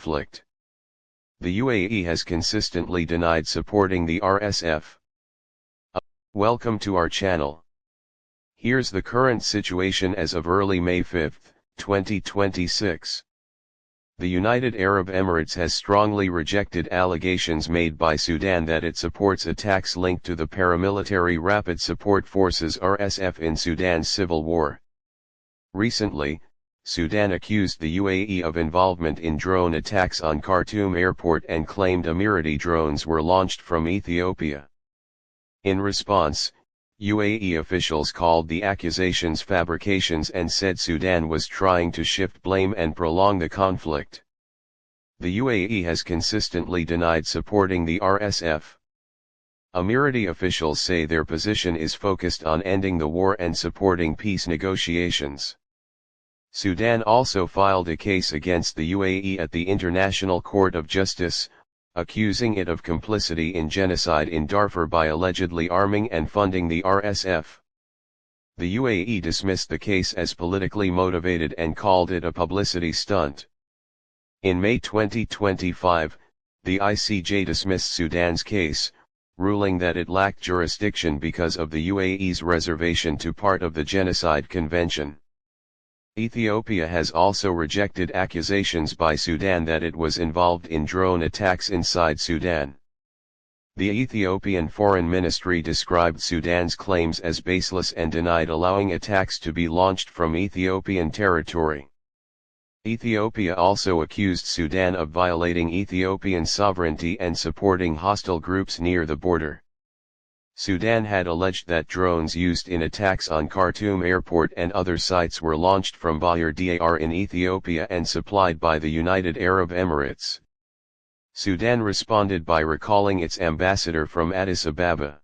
conflict. The UAE has consistently denied supporting the RSF. Welcome to our channel. Here's the current situation as of early May 5, 2026. The United Arab Emirates has strongly rejected allegations made by Sudan that it supports attacks linked to the paramilitary Rapid Support Forces (RSF) in Sudan's civil war. Recently, Sudan accused the UAE of involvement in drone attacks on Khartoum airport and claimed Emirati drones were launched from Ethiopia. In response, UAE officials called the accusations fabrications and said Sudan was trying to shift blame and prolong the conflict. The UAE has consistently denied supporting the RSF. Emirati officials say their position is focused on ending the war and supporting peace negotiations. Sudan also filed a case against the UAE at the International Court of Justice, accusing it of complicity in genocide in Darfur by allegedly arming and funding the RSF. The UAE dismissed the case as politically motivated and called it a publicity stunt. In May 2025, the ICJ dismissed Sudan's case, ruling that it lacked jurisdiction because of the UAE's reservation to part of the Genocide Convention. Ethiopia has also rejected accusations by Sudan that it was involved in drone attacks inside Sudan. The Ethiopian Foreign Ministry described Sudan's claims as baseless and denied allowing attacks to be launched from Ethiopian territory. Ethiopia also accused Sudan of violating Ethiopian sovereignty and supporting hostile groups near the border. Sudan had alleged that drones used in attacks on Khartoum airport and other sites were launched from Dar in Ethiopia and supplied by the United Arab Emirates. Sudan responded by recalling its ambassador from Addis Ababa.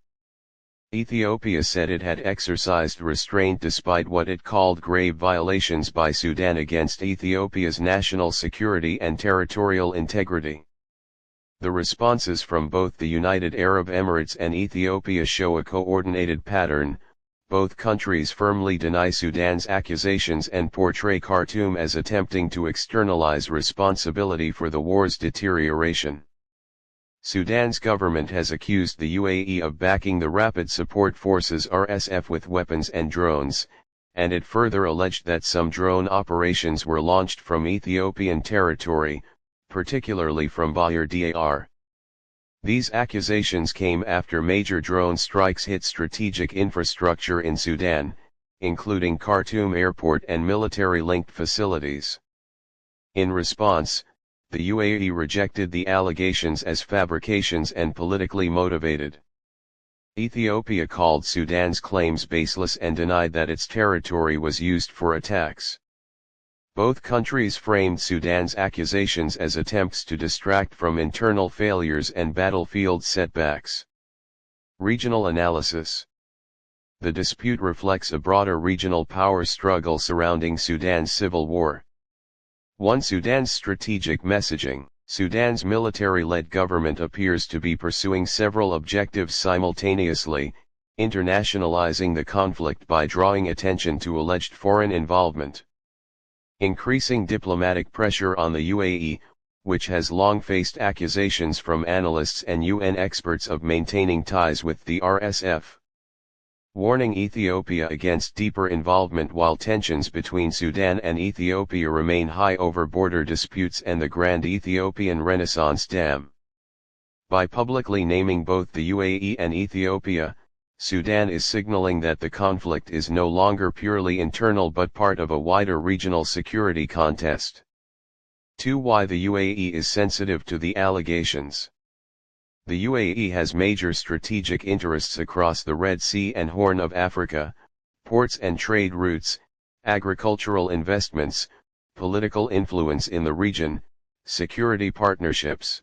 Ethiopia said it had exercised restraint despite what it called grave violations by Sudan against Ethiopia's national security and territorial integrity. The responses from both the United Arab Emirates and Ethiopia show a coordinated pattern. Both countries firmly deny Sudan's accusations and portray Khartoum as attempting to externalize responsibility for the war's deterioration. Sudan's government has accused the UAE of backing the Rapid Support Forces (RSF) with weapons and drones, and it further alleged that some drone operations were launched from Ethiopian territory, particularly from Dar. These accusations came after major drone strikes hit strategic infrastructure in Sudan, including Khartoum airport and military-linked facilities. In response, the UAE rejected the allegations as fabrications and politically motivated. Ethiopia called Sudan's claims baseless and denied that its territory was used for attacks. Both countries framed Sudan's accusations as attempts to distract from internal failures and battlefield setbacks. Regional analysis. The dispute reflects a broader regional power struggle surrounding Sudan's civil war. 1. Sudan's strategic messaging. Sudan's military-led government appears to be pursuing several objectives simultaneously, internationalizing the conflict by drawing attention to alleged foreign involvement. Increasing diplomatic pressure on the UAE, which has long faced accusations from analysts and UN experts of maintaining ties with the RSF. Warning Ethiopia against deeper involvement while tensions between Sudan and Ethiopia remain high over border disputes and the Grand Ethiopian Renaissance Dam. By publicly naming both the UAE and Ethiopia, Sudan is signaling that the conflict is no longer purely internal but part of a wider regional security contest. 2. Why the UAE is sensitive to the allegations. The UAE has major strategic interests across the Red Sea and Horn of Africa, ports and trade routes, agricultural investments, political influence in the region, security partnerships.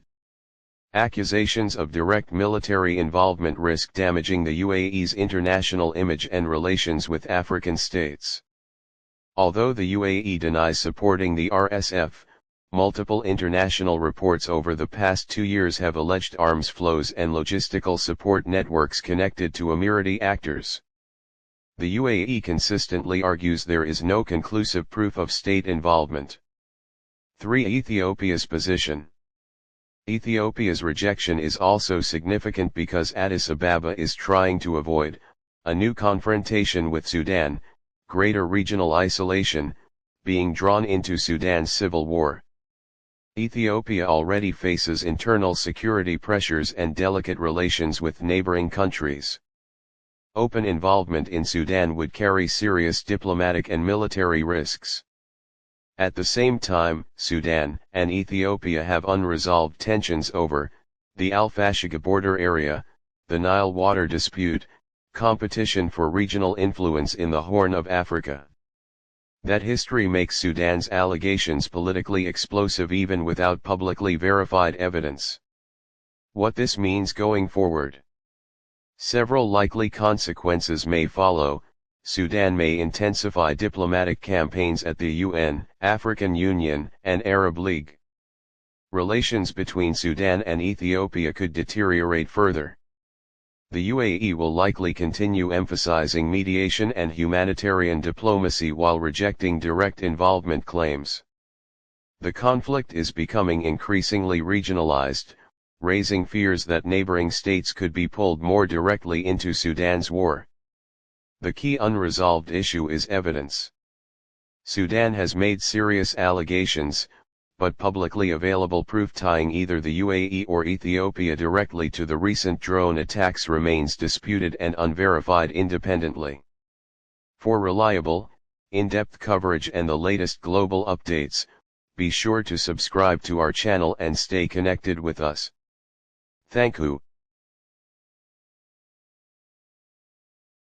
Accusations of direct military involvement risk damaging the UAE's international image and relations with African states. Although the UAE denies supporting the RSF, multiple international reports over the past 2 years have alleged arms flows and logistical support networks connected to Emirati actors. The UAE consistently argues there is no conclusive proof of state involvement. 3. Ethiopia's position. Ethiopia's rejection is also significant because Addis Ababa is trying to avoid a new confrontation with Sudan, greater regional isolation, being drawn into Sudan's civil war. Ethiopia already faces internal security pressures and delicate relations with neighboring countries. Open involvement in Sudan would carry serious diplomatic and military risks. At the same time, Sudan and Ethiopia have unresolved tensions over the Al-Fashiga border area, the Nile water dispute, competition for regional influence in the Horn of Africa. That history makes Sudan's allegations politically explosive even without publicly verified evidence. What this means going forward. Several likely consequences may follow. Sudan may intensify diplomatic campaigns at the UN, African Union, and Arab League. Relations between Sudan and Ethiopia could deteriorate further. The UAE will likely continue emphasizing mediation and humanitarian diplomacy while rejecting direct involvement claims. The conflict is becoming increasingly regionalized, raising fears that neighboring states could be pulled more directly into Sudan's war. The key unresolved issue is evidence. Sudan has made serious allegations, but publicly available proof tying either the UAE or Ethiopia directly to the recent drone attacks remains disputed and unverified independently. For reliable, in-depth coverage and the latest global updates, be sure to subscribe to our channel and stay connected with us. Thank you.